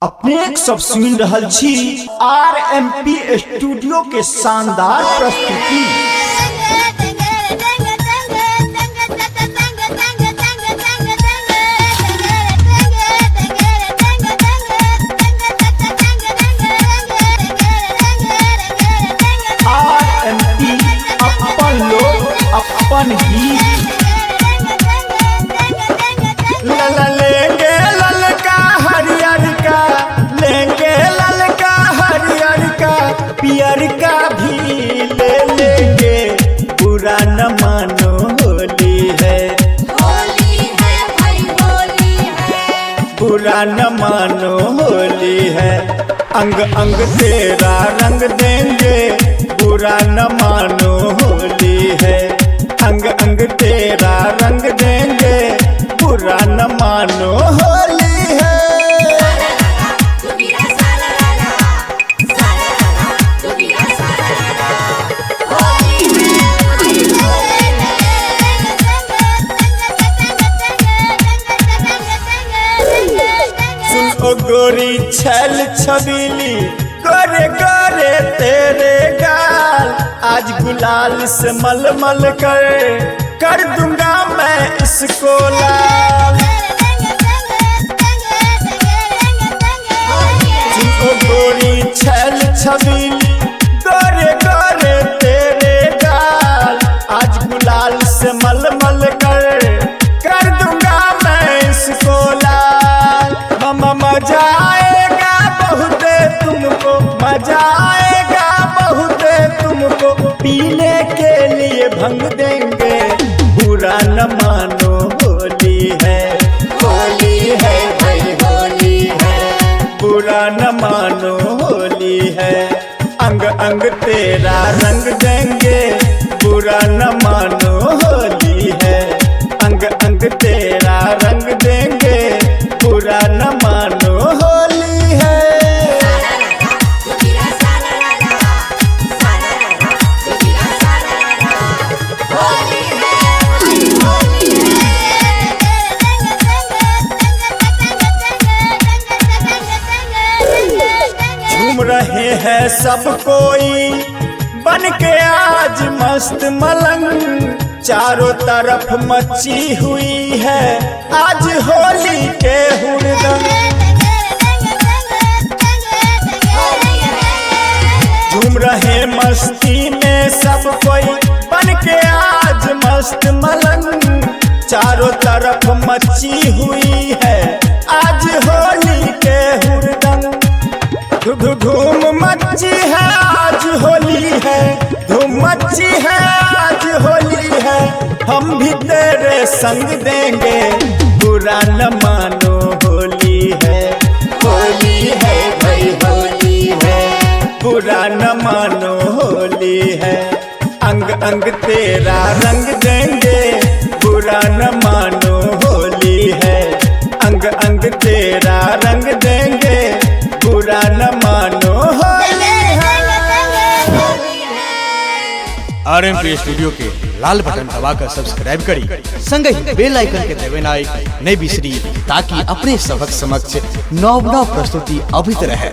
अपने सब सुन रहल छी RMP स्टूडियो के शानदार प्रस्तुति। RMP अपन लोग अपन ही लेंगे ललका हरियर का, लेंगे ललका हरियर का, पियर का भी ले लेंगे, बुरा न मानो होली है, होली है भाई होली है, बुरा न मानो होली है। अंग अंग तेरा रंग देंगे, बुरा न मानो होली है। अंग अंग तेरा रंग देंगे, बुरा न मानो होली है। तू मेरा सारा रारा, सारा रारा, तू मेरा सारा रारा, होली सुन ओ गोरी छल छबीली, गोरे गोरे तेरे गाल, आज गुलाल से मलमल कर दूंगा मैं इसको लाल। सुन ओ गोरी छल छबीली, गोरे गोरे तेरे गाल, आज गुलाल से मलमल कर दूंगा मैं इसको लाल। मजा आएगा बहुत तुमको, मजा आएगा बहुत तुमको, पीने के लिए भंग देंगे, बुरा न मानो होली है, होली है भाई होली है, बुरा न मानो होली है। अंग अंग तेरा रंग देंगे, बुरा न मानो होली है। अंग अंग तेरा रंग देंगे, बुरा न मानो होली है। तू मेरा सारा रारा, सारा रारा, तू मेरा सारा रारा, होली है भाई होली है। झूम रहे हैं सब कोई बन के आज मस्त मलंग, चारों तरफ मची हुई है आज होली के हुड़दंग। झूम रहे मस्ती में सब कोई बन के आज मस्त मलंग, चारों तरफ मची हुई है आज होली के हुड़दंग। धूम मची है आज होली है, धूम मची है आज होली है। हम भी तेरे संग देंगे, बुरा न मानो होली है, होली है भाई होली है, बुरा न मानो होली है। अंग अंग तेरा रंग देंगे, बुरा न मानो होली है। अंग अंग तेरा रंग देंगे, बुरा न मानो होली है। RMP स्टूडियो के लाल बटन दबाकर सब्सक्राइब करी, संग ही बेल आइकन के देवेना नहीं बिसरी, ताकि अपने सबक समक्ष नव प्रस्तुति अभित रहे।